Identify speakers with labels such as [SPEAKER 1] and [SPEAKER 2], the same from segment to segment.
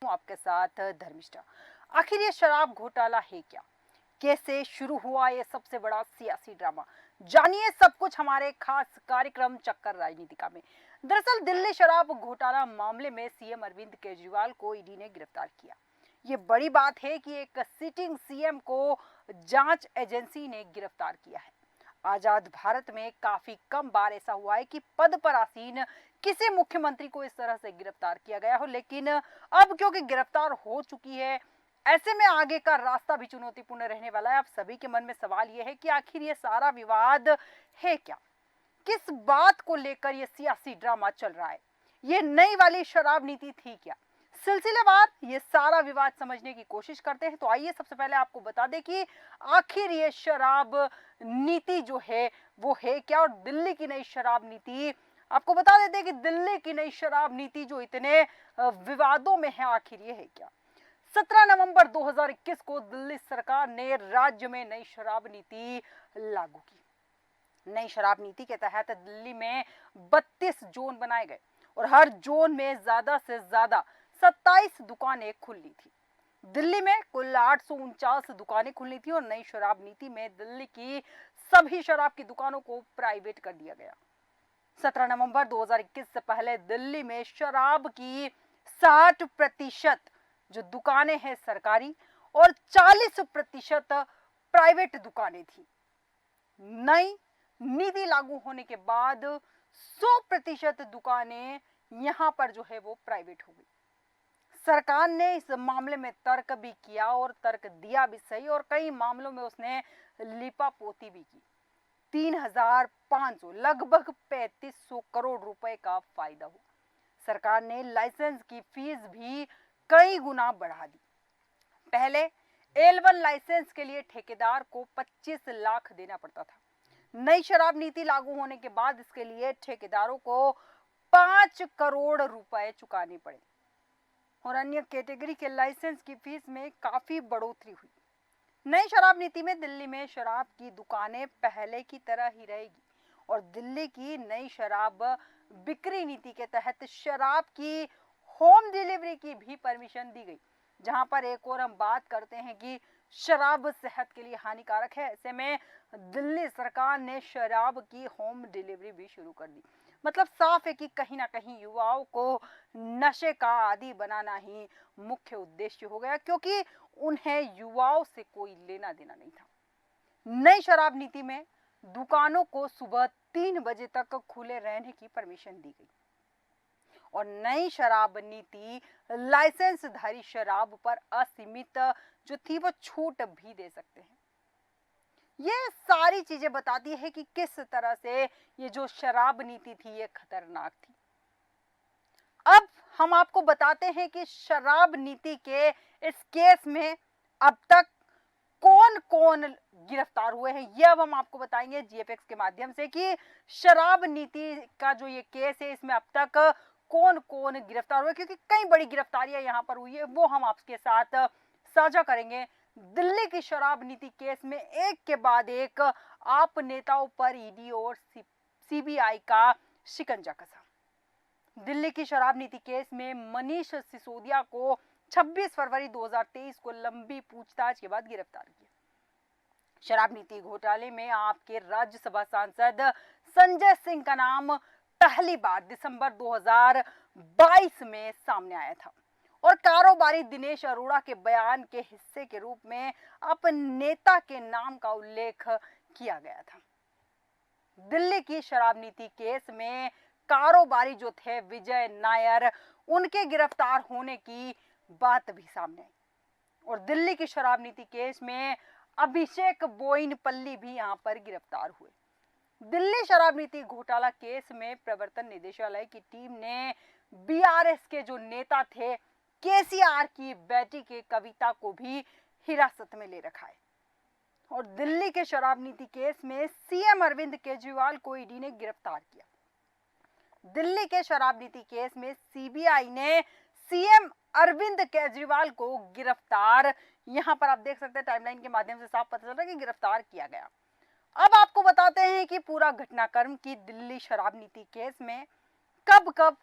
[SPEAKER 1] आपके साथ धर्मिष्ठा। आखिर ये शराब घोटाला है क्या? कैसे शुरू हुआ ये सबसे बड़ा सियासी ड्रामा? जानिए सब कुछ हमारे खास कार्यक्रम चक्कर राजनीतिका में। दरअसल दिल्ली शराब घोटाला मामले में सीएम अरविंद केजरीवाल को ईडी ने गिरफ्तार किया। ये बड़ी बात है कि एक सिटिंग सीएम को जांच एजेंसी ने गिरफ्तार किया है। आजाद भारत में काफी कम बार ऐसा हुआ है कि पद पर आसीन किसी मुख्यमंत्री को इस तरह से गिरफ्तार किया गया हो, लेकिन अब क्योंकि गिरफ्तार हो चुकी है, ऐसे में आगे का रास्ता भी चुनौतीपूर्ण रहने वाला है। आप सभी के मन में सवाल यह है कि आखिर ये सारा विवाद है क्या? किस बात को लेकर ये सियासी ड्रामा चल रहा है? ये नई वाली शराब नीति थी क्या? सिलसिलेवार ये सारा विवाद समझने की कोशिश करते हैं। तो आइए सबसे पहले आपको बता दें कि आखिर ये शराब नीति जो है वो है क्या, और दिल्ली की नई शराब नीति, आपको बता देते हैं कि दिल्ली की नई शराब नीति जो इतने विवादों में है, आखिर ये है क्या। 17 नवंबर 2021 को दिल्ली सरकार ने राज्य में नई शराब नीति लागू की। नई शराब नीति के तहत दिल्ली में 32 जोन बनाए गए और हर जोन में ज्यादा से ज्यादा 27 दुकानें खुलनी थी। दिल्ली में कुल 849 दुकानें खुलनी थी और नई शराब नीति में दिल्ली की सभी शराब की दुकानों को प्राइवेट कर दिया गया। 17 नवंबर 2021 से पहले दिल्ली में शराब की 60% जो दुकानें हैं सरकारी और 40% प्राइवेट दुकानें थी। नई नीति लागू होने के बाद 100% दुकानें यहां पर जो है वो प्राइवेट हो गई। सरकार ने इस मामले में तर्क भी किया और तर्क दिया भी सही, और कई मामलों में उसने लिपापोती भी की। 3,500 लगभग 3,500 करोड़ रुपए का फायदा हुआ। सरकार ने लाइसेंस की फीस भी कई गुना बढ़ा दी। पहले L1 लाइसेंस के लिए ठेकेदार को 25 लाख देना पड़ता था। नई शराब नीति लागू होने के बाद इसके लिए ठेकेदारों को 5 करोड़ रुपए चुकाने पड़े और अन्य कैटेगरी के लाइसेंस की फीस में काफी बढ़ोतरी हुई। नई शराब नीति में दिल्ली में शराब की दुकानें पहले की तरह ही रहेगी और दिल्ली की नई शराब बिक्री नीति के तहत शराब की होम डिलीवरी की भी परमिशन दी गई। जहां पर एक और हम बात करते हैं कि शराब सेहत के लिए हानिकारक है, ऐसे में दिल्ली सरकार ने शराब की होम डिलीवरी भी शुरू कर दी। मतलब साफ है कि कहीं ना कहीं युवाओं को नशे का आदी बनाना ही मुख्य उद्देश्य हो गया, क्योंकि उन्हें युवाओं से कोई लेना देना नहीं था। नई शराब नीति में दुकानों को सुबह 3 बजे तक खुले रहने की परमिशन दी गई और नई शराब नीति लाइसेंसधारी शराब पर असीमित जो थी वो छूट भी दे सकते हैं। ये सारी चीजें बताती है कि किस तरह से ये जो शराब नीति थी ये खतरनाक थी। अब हम आपको बताते हैं कि शराब नीति के इस केस में अब तक कौन कौन गिरफ्तार हुए हैं। ये अब हम आपको बताएंगे जीएफएक्स के माध्यम से कि शराब नीति का जो ये केस है इसमें अब तक कौन कौन गिरफ्तार हुए, क्योंकि कई बड़ी गिरफ्तारियां यहाँ पर हुई है, वो हम आपके साथ साझा करेंगे। दिल्ली की शराब नीति केस में एक के बाद एक आप नेताओं पर ईडी और सीबीआई का शिकंजा कसा। दिल्ली की शराब नीति केस में मनीष सिसोदिया को 26 फरवरी 2023 को लंबी पूछताछ के बाद गिरफ्तार किया। शराब नीति घोटाले में आपके राज्यसभा सांसद संजय सिंह का नाम पहली बार दिसंबर 2022 में सामने आया था और कारोबारी दिनेश अरोड़ा के बयान के हिस्से के रूप में अब नेता के नाम का उल्लेख किया गया था। दिल्ली की शराब नीति केस में कारोबारी जो थे विजय नायर, उनके गिरफ्तार होने की बात भी सामने आई और दिल्ली की शराब नीति केस में अभिषेक बोइनपल्ली भी यहां पर गिरफ्तार हुए। दिल्ली शराब नीति घोटाला केस में प्रवर्तन निदेशालय की टीम ने बीआरएस के जो नेता थे केसीआर की बेटी के कविता को भी हिरासत में ले रखा है और दिल्ली के शराब नीति केस में सीएम अरविंद केजरीवाल को ईडी ने गिरफ्तार किया। दिल्ली के शराब नीति केस में सीबीआई ने सीएम अरविंद केजरीवाल को गिरफ्तार, यहां पर आप देख सकते हैं टाइमलाइन के माध्यम से साफ पता चल रहा है कि गिरफ्तार किया गया। अब आपको बताते हैं कि पूरा घटनाक्रम की दिल्ली शराब नीति केस में कब कब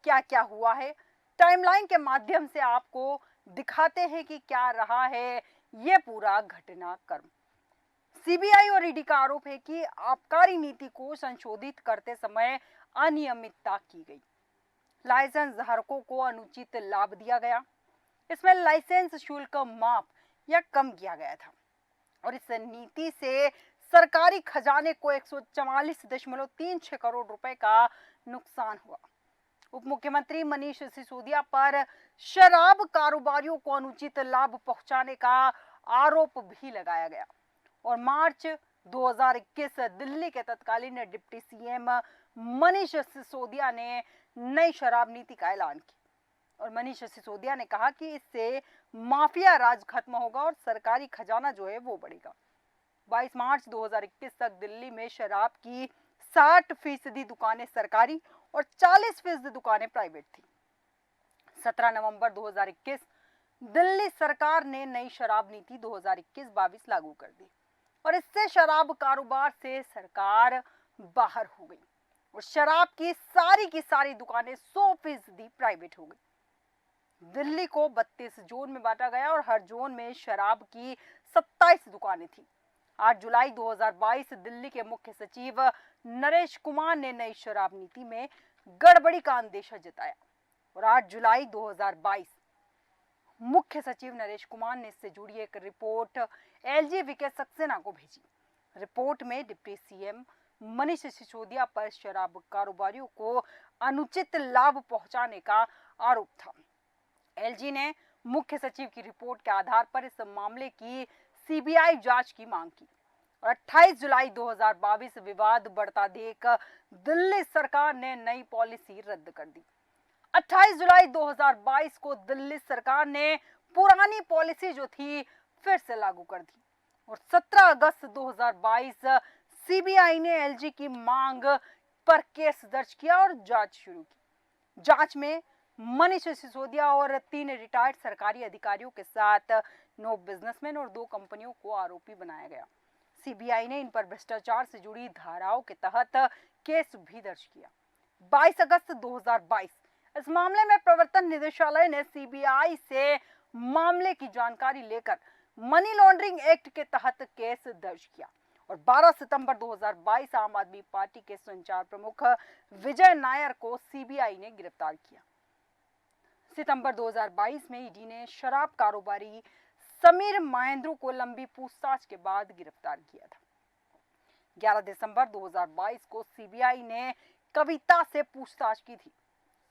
[SPEAKER 1] क्या क्या हुआ है, टाइमलाइन के माध्यम से आपको दिखाते हैं कि क्या रहा है ये पूरा घटनाक्रम। सीबीआई और ईडी का आरोप है कि आबकारी नीति को संशोधित करते समय अनियमितता की गई। लाइसेंस धारकों को अनुचित लाभ दिया गया। इसमें लाइसेंस शुल्क माफ या कम किया गया था और इस नीति से सरकारी खजाने को 144.36 करोड़ रुपए का नुकसान हुआ। उप मुख्यमंत्री मनीष सिसोदिया पर शराब कारोबारियों को अनुचित लाभ पहुंचाने का आरोप भी लगाया गया और मार्च 2021 दिल्ली के तत्कालीन डिप्टी सीएम मनीष सिसोदिया ने नई शराब नीति का ऐलान किया और मनीष सिसोदिया ने कहा कि इससे माफिया राज खत्म होगा और सरकारी खजाना जो है वो बढ़ेगा। 22 मार्च 2021 तक दिल्ली में शराब की 60% दुकानें सरकारी और 40% दुकानें प्राइवेट थी। 17 नवंबर 2021 दिल्ली सरकार ने नई शराब नीति 2021-22 लागू कर दी और इससे शराब कारोबार से सरकार बाहर हो गई और शराब की सारी दुकानें 100% प्राइवेट हो गई। दिल्ली को 32 जोन में बांटा गया और हर जोन में शराब की 27 दुकानें थी। 8 जुलाई 2022 दिल्ली के मुख्य सचिव नरेश कुमार ने नई शराब नीति में गड़बड़ी का अंदेशा जताया और 8 जुलाई 2022 मुख्य सचिव नरेश कुमार ने इससे जुड़ी एक रिपोर्ट एलजी वीके सक्सेना को भेजी। रिपोर्ट में डिप्टी सीएम मनीष सिसोदिया पर शराब कारोबारियों को अनुचित लाभ पहुंचाने का आरोप था। एलजी ने मुख्य सचिव की रिपोर्ट के आधार पर इस मामले की सीबीआई जांच की मांग की और 28 जुलाई 2022 विवाद बढ़ता देख दिल्ली सरकार ने नई पॉलिसी रद्द कर दी। 28 जुलाई 2022 को दिल्ली सरकार ने पुरानी पॉलिसी जो थी फिर से लागू कर दी और 17 अगस्त 2022 सीबीआई ने एलजी की मांग पर केस दर्ज किया और जांच शुरू की। जांच में मनीष सिसोदिया और 3 रिटायर्ड सरकारी अधिकारियों के साथ 9 बिजनेसमैन और 2 कंपनियों को आरोपी बनाया गया। सीबीआई ने इन पर भ्रष्टाचार से जुड़ी धाराओं के तहत केस भी दर्ज किया। 22 अगस्त 2022 इस मामले में प्रवर्तन निदेशालय ने सीबीआई से मामले की जानकारी लेकर मनी लॉन्ड्रिंग एक्ट के तहत केस दर्ज किया और 12 सितंबर 2022 आम आदमी पार्टी के संचार प्रमुख विजय नायर को सीबीआई ने गिरफ्तार किया। सितंबर 2022 में ईडी ने शराब कारोबारी समीर महेंद्रू को लंबी पूछताछ के बाद गिरफ्तार किया था। 11 दिसंबर 2022 को सीबीआई ने कविता से पूछताछ की थी।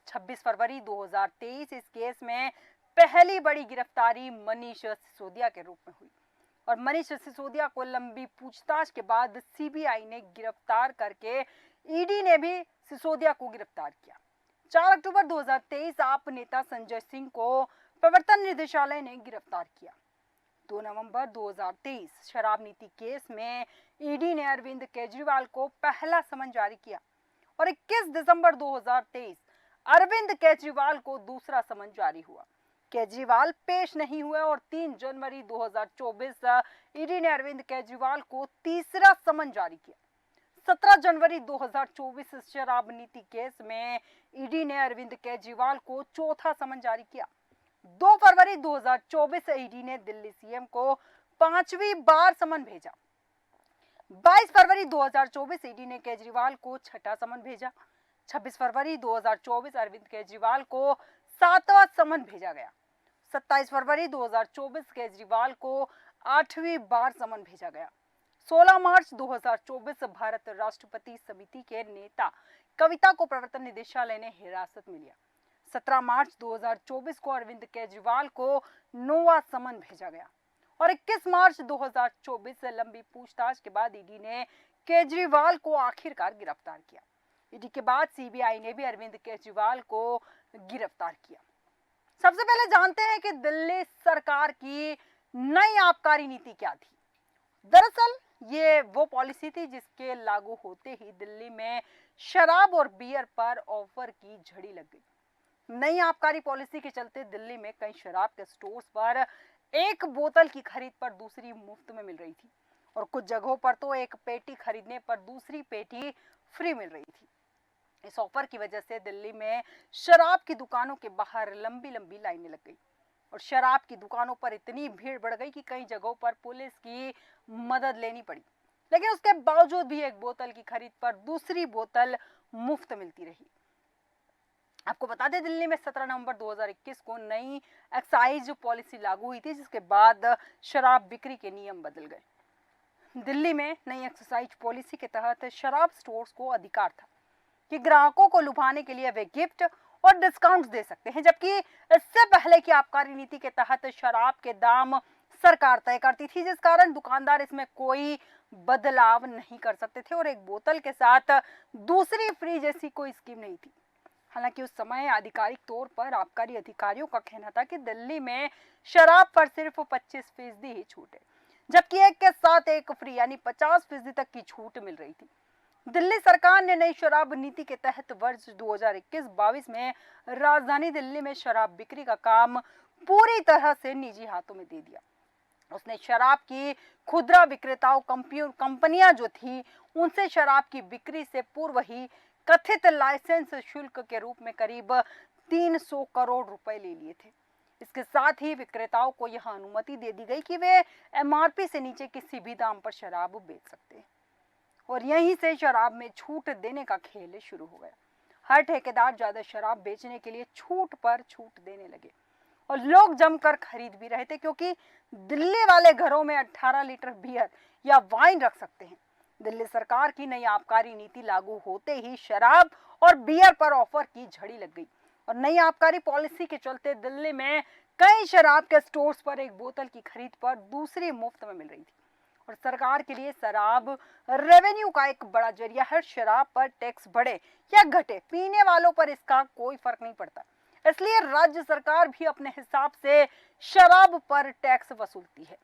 [SPEAKER 1] 26 फरवरी 2023 इस केस में पहली बड़ी गिरफ्तारी मनीष सिसोदिया के रूप में हुई और मनीष सिसोदिया को लंबी पूछताछ के बाद सीबीआई ने गिरफ्तार करके ईडी ने भी सिसोदिया को गिरफ्तार किया। 4 अक्टूबर 2023 आप नेता संजय सिंह को प्रवर्तन निदेशालय ने गिरफ्तार किया। 2 नवंबर 2023 शराब नीति केस में ईडी ने अरविंद केजरीवाल को पहला समन जारी किया और 21 दिसंबर 2023 अरविंद केजरीवाल को दूसरा समन जारी हुआ। केजरीवाल पेश नहीं हुए और 3 जनवरी 2024 ईडी ने अरविंद केजरीवाल को तीसरा समन जारी किया। 17 जनवरी 2024 शराब नीति केस में ईडी ने अरविंद केजरीवाल को चौथा समन जारी किया। 2 फरवरी 2024 ईडी ने दिल्ली सीएम को 5वीं बार समन भेजा। 22 फरवरी 2024 ईडी ने केजरीवाल को छठा समन भेजा। 26 फरवरी 2024 अरविंद केजरीवाल को 7वां समन भेजा गया। 27 फरवरी 2024 केजरीवाल को 8वीं बार समन भेजा गया। 16 मार्च 2024 भारत राष्ट्रपति समिति के नेता कविता को प्रवर्तन निदेशालय ने हिरासत में लिया। 17 मार्च 2024 को अरविंद केजरीवाल को 9वां समन भेजा गया और 21 मार्च 2024 लंबी पूछताछ के बाद ईडी ने केजरीवाल को आखिरकार गिरफ्तार किया। ईडी के बाद सीबीआई ने भी अरविंद केजरीवाल को गिरफ्तार किया। सबसे पहले जानते हैं कि दिल्ली सरकार की नई आबकारी नीति क्या थी। दरअसल ये वो पॉलिसी थी जिसके लागू होते ही दिल्ली में शराब और बियर पर ऑफर की झड़ी लग गई। नई आबकारी पॉलिसी के चलते दिल्ली में कई शराब के स्टोर्स पर एक बोतल की खरीद पर दूसरी मुफ्त में मिल रही थी और कुछ जगहों पर तो एक पेटी खरीदने पर दूसरी पेटी फ्री मिल रही थी। इस ऑफर की वजह से दिल्ली में शराब की दुकानों के बाहर लंबी लंबी लाइनें लग गई और शराब की दुकानों पर इतनी भीड़ बढ़ गई कि कई जगहों पर पुलिस की मदद लेनी पड़ी। लेकिन उसके बावजूद भी एक बोतल की खरीद पर दूसरी बोतल मुफ्त मिलती रही। आपको बता दें, दिल्ली में 17 नवंबर 2021 को नई एक्साइज पॉलिसी लागू हुई थी, जिसके बाद शराब बिक्री के नियम बदल गए। दिल्ली में नई एक्साइज पॉलिसी के तहत शराब स्टोर्स को अधिकार था कि ग्राहकों को लुभाने के लिए वे गिफ्ट और डिस्काउंट दे सकते हैं, जबकि इससे पहले की आबकारी नीति के तहत शराब के दाम सरकार तय करती थी, जिस कारण दुकानदार इसमें कोई बदलाव नहीं कर सकते थे और एक बोतल के साथ दूसरी फ्री जैसी कोई स्कीम नहीं थी। हालांकि उस समय आधिकारिक तौर पर आबकारी अधिकारियों का कहना था कि दिल्ली में शराब पर सिर्फ 25% ही छूट है, जबकि एक के साथ एक फ्री यानी 50% तक की छूट मिल रही थी। दिल्ली सरकार ने नई शराब नीति के तहत वर्ष 2021-22 में राजधानी दिल्ली में शराब बिक्री का काम पूरी तरह से निजी हाथों में दे दिया। उसने शराब की खुदरा विक्रेताओं कंपनियां जो थी उनसे शराब की बिक्री से पूर्व ही कथित लाइसेंस शुल्क के रूप में करीब 300 करोड़ रुपए ले लिए थे। इसके साथ ही विक्रेताओं को यह अनुमति दे दी गई कि वे एमआरपी से नीचे किसी भी दाम पर शराब बेच सकते हैं और यहीं से शराब में छूट देने का खेल शुरू हो गया। हर ठेकेदार ज्यादा शराब बेचने के लिए छूट पर छूट देने लगे और लोग जमकर खरीद भी रहे थे, क्योंकि दिल्ली वाले घरों में 18 लीटर बियर या वाइन रख सकते हैं। दिल्ली सरकार की नई आबकारी नीति लागू होते ही शराब और बियर पर ऑफर की झड़ी लग गई और नई आबकारी पॉलिसी के चलते दिल्ली में कई शराब के स्टोर्स पर एक बोतल की खरीद पर दूसरी मुफ्त में मिल रही थी और सरकार के लिए शराब रेवेन्यू का एक बड़ा जरिया है। शराब पर टैक्स बढ़े या घटे, पीने वालों पर इसका कोई फर्क नहीं पड़ता, इसलिए राज्य सरकार भी अपने हिसाब से शराब पर टैक्स वसूलती है।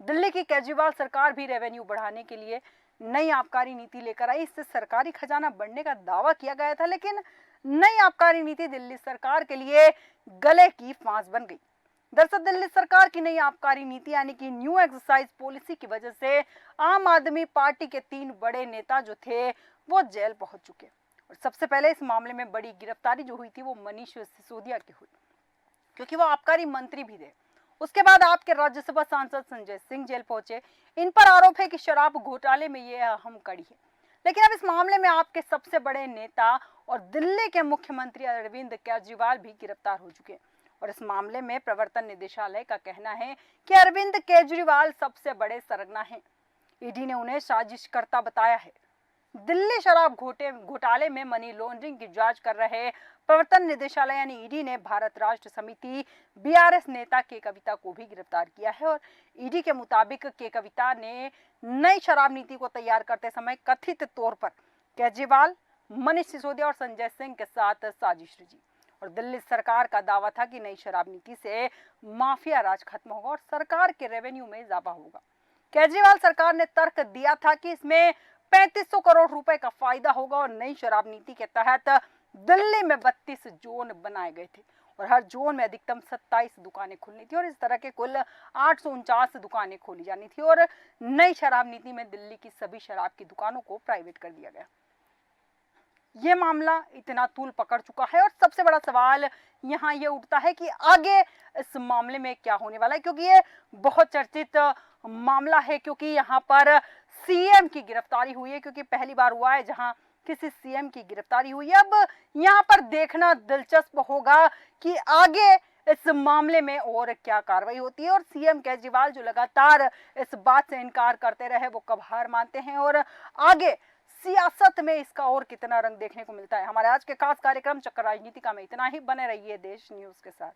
[SPEAKER 1] दिल्ली की केजरीवाल सरकार भी रेवेन्यू बढ़ाने के लिए नई आबकारी नीति लेकर आई। इससे सरकारी खजाना बढ़ने का दावा किया गया था, लेकिन नई आबकारी नीति दिल्ली सरकार के लिए गले की फांस बन गई। दरअसल दिल्ली सरकार की नई आबकारी नीति यानी कि न्यू एक्साइज पॉलिसी की वजह से आम आदमी पार्टी के 3 बड़े नेता जो थे वो जेल पहुंच चुके और सबसे पहले इस मामले में बड़ी गिरफ्तारी जो हुई थी वो मनीष सिसोदिया की हुई, क्योंकि वो आबकारी मंत्री भी थे। उसके बाद आपके राज्यसभा सांसद संजय सिंह जेल पहुंचे। इन पर आरोप है कि शराब घोटाले में ये अहम कड़ी है। लेकिन अब इस मामले में आपके सबसे बड़े नेता और दिल्ली के मुख्यमंत्री अरविंद केजरीवाल भी गिरफ्तार हो चुके हैं और इस मामले में प्रवर्तन निदेशालय का कहना है कि अरविंद केजरीवाल सबसे बड़े सरगना हैं। ईडी ने उन्हें साजिशकर्ता बताया है। दिल्ली शराब घोटाले में मनी लॉन्ड्रिंग की जांच कर रहे प्रवर्तन निदेशालय यानी ईडी ने भारत राष्ट्र समिति बीआरएस नेता के कविता को भी गिरफ्तार किया है और ईडी के मुताबिक के कविता ने नई शराब नीति को तैयार करते समय कथित तौर पर केजरीवाल, मनीष सिसोदिया और संजय सिंह के साथ साजिश रची और दिल्ली सरकार का दावा था कि नई शराब नीति से माफिया राज खत्म होगा और सरकार के रेवेन्यू में इजाफा होगा। केजरीवाल सरकार ने तर्क दिया था कि इसमें 3500 करोड़ रुपए का फायदा होगा और नई शराब नीति के तहत दिल्ली में 32 जोन बनाए गए थे और हर जोन में अधिकतम 27 दुकानें खुलनी थी और इस तरह के कुल 849 दुकानें खोली जानी थी और नई शराब नीति में दिल्ली की सभी शराब की दुकानों को प्राइवेट कर दिया गया। ये मामला इतना तूल पकड़ चुका है और सबसे बड़ा सवाल यहाँ ये उठता है कि आगे इस मामले में क्या होने वाला है, क्योंकि ये बहुत चर्चित मामला है, क्योंकि यहाँ पर सीएम की गिरफ्तारी हुई है, क्योंकि पहली बार हुआ है जहां किसी सीएम की गिरफ्तारी हुई है। अब यहाँ पर देखना दिलचस्प होगा कि आगे इस मामले में और क्या कार्रवाई होती है और सीएम केजरीवाल जो लगातार इस बात से इनकार करते रहे वो कब हार मानते हैं और आगे सियासत में इसका और कितना रंग देखने को मिलता है। हमारे आज के खास कार्यक्रम चक्कर राजनीतिका में इतना ही। बने रहिए देश न्यूज के साथ।